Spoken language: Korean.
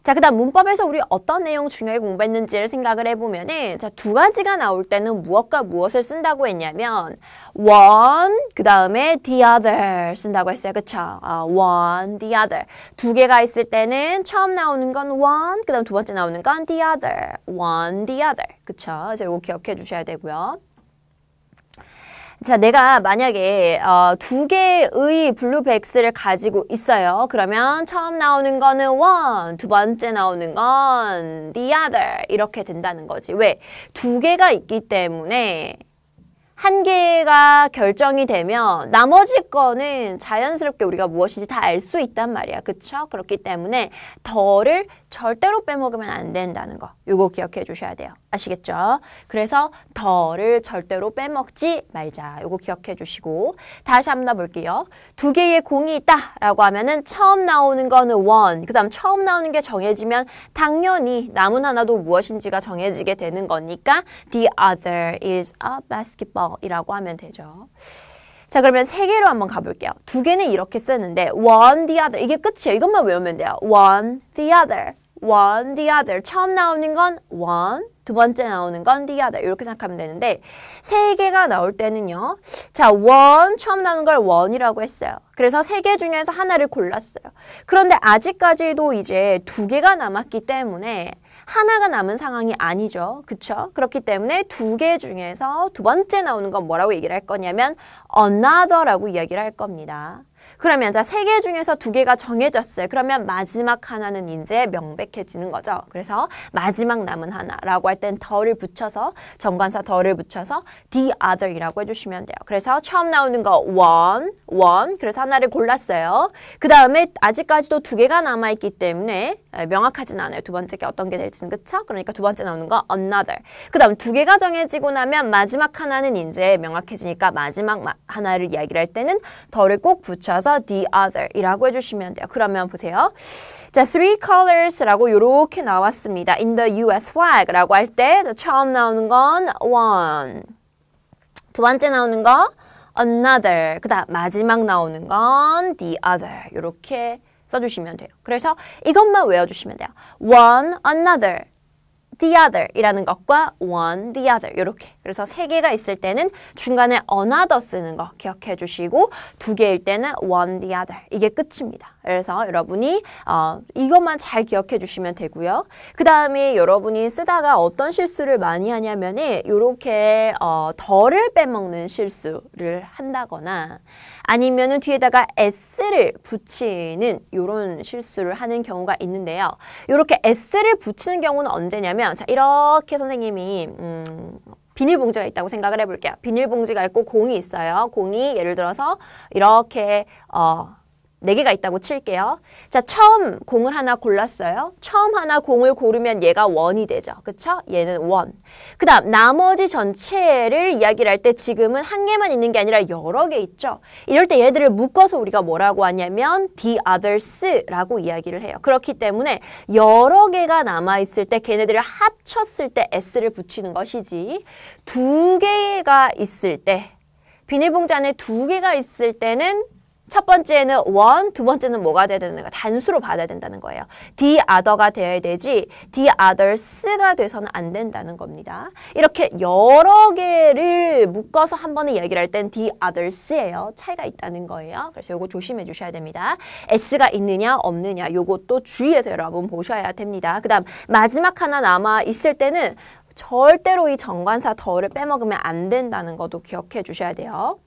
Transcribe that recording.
자, 그 다음 문법에서 우리 어떤 내용 중요하게 공부했는지를 생각을 해보면은, 자, 두 가지가 나올 때는 무엇과 무엇을 쓴다고 했냐면, one, 그 다음에 the other 쓴다고 했어요. 그쵸? one, the other. 두 개가 있을 때는 처음 나오는 건 one, 그 다음 두 번째 나오는 건 the other. one, the other. 그쵸? 그래서 이거 기억해 주셔야 되고요. 자, 내가 만약에 두 개의 블루백스를 가지고 있어요. 그러면 처음 나오는 거는 one, 두 번째 나오는 건 the other 이렇게 된다는 거지. 왜? 두 개가 있기 때문에 한 개가 결정이 되면 나머지 거는 자연스럽게 우리가 무엇인지 다 알 수 있단 말이야. 그쵸? 그렇기 때문에 더를 절대로 빼먹으면 안 된다는 거. 요거 기억해 주셔야 돼요. 아시겠죠? 그래서 더를 절대로 빼먹지 말자. 요거 기억해 주시고 다시 한번 볼게요. 두 개의 공이 있다라고 하면은 처음 나오는 거는 one, 그 다음 처음 나오는 게 정해지면 당연히 남은 하나도 무엇인지가 정해지게 되는 거니까 the other is a basketball 이라고 하면 되죠. 자, 그러면 세 개로 한번 가볼게요. 두 개는 이렇게 쓰는데 one, the other 이게 끝이에요. 이것만 외우면 돼요. one, the other, one, the other. 처음 나오는 건 one, 두 번째 나오는 건 the other 이렇게 생각하면 되는데 세 개가 나올 때는요. 자, one 처음 나오는 걸 one이라고 했어요. 그래서 세 개 중에서 하나를 골랐어요. 그런데 아직까지도 이제 두 개가 남았기 때문에 하나가 남은 상황이 아니죠. 그쵸? 그렇기 때문에 두 개 중에서 두 번째 나오는 건 뭐라고 얘기를 할 거냐면 another라고 이야기를 할 겁니다. 그러면 자, 세 개 중에서 두 개가 정해졌어요. 그러면 마지막 하나는 이제 명백해지는 거죠. 그래서 마지막 남은 하나라고 할 땐 더를 붙여서 정관사 더를 붙여서 the other이라고 해주시면 돼요. 그래서 처음 나오는 거 one. 그래서 하나를 골랐어요. 그 다음에 아직까지도 두 개가 남아있기 때문에 명확하진 않아요. 두 번째 게 어떤 게 될지는. 그쵸? 그러니까 두 번째 나오는 거 another. 그 다음 두 개가 정해지고 나면 마지막 하나는 이제 명확해지니까 마지막 하나를 이야기를 할 때는 더를 꼭 붙여서 the other 이라고 해주시면 돼요. 그러면 보세요. 자, three colors라고 이렇게 나왔습니다. In the US flag 라고 할 때 처음 나오는 건 one. 두 번째 나오는 거 another. 그 다음 마지막 나오는 건 the other. 이렇게 써주시면 돼요. 그래서 이것만 외워주시면 돼요. one, another. the other 이라는 것과 one, the other 이렇게. 그래서 세 개가 있을 때는 중간에 another 쓰는 거 기억해 주시고 두 개일 때는 one, the other 이게 끝입니다. 그래서 여러분이 이것만 잘 기억해 주시면 되고요. 그 다음에 여러분이 쓰다가 어떤 실수를 많이 하냐면은 이렇게 더를 빼먹는 실수를 한다거나 아니면은 뒤에다가 s를 붙이는 이런 실수를 하는 경우가 있는데요. 이렇게 s를 붙이는 경우는 언제냐면 자, 이렇게 선생님이 비닐봉지가 있다고 생각을 해볼게요. 비닐봉지가 있고 공이 있어요. 공이 예를 들어서 이렇게 4개가 있다고 칠게요. 자, 처음 공을 하나 골랐어요. 처음 하나 공을 고르면 얘가 1이 되죠. 그쵸? 얘는 1. 그 다음 나머지 전체를 이야기를 할 때 지금은 한 개만 있는 게 아니라 여러 개 있죠. 이럴 때 얘들을 묶어서 우리가 뭐라고 하냐면 the others라고 이야기를 해요. 그렇기 때문에 여러 개가 남아있을 때 걔네들을 합쳤을 때 s를 붙이는 것이지 두 개가 있을 때 비닐봉지 안에 두 개가 있을 때는 첫 번째는 one, 두 번째는 뭐가 돼야 되는 거야? 단수로 받아야 된다는 거예요. the other가 되어야 되지 the others가 돼서는 안 된다는 겁니다. 이렇게 여러 개를 묶어서 한 번에 얘기를 할 땐 the others예요. 차이가 있다는 거예요. 그래서 이거 조심해 주셔야 됩니다. s가 있느냐 없느냐 이것도 주의해서 여러분 보셔야 됩니다. 그 다음 마지막 하나 남아 있을 때는 절대로 이 정관사 더를 빼먹으면 안 된다는 것도 기억해 주셔야 돼요.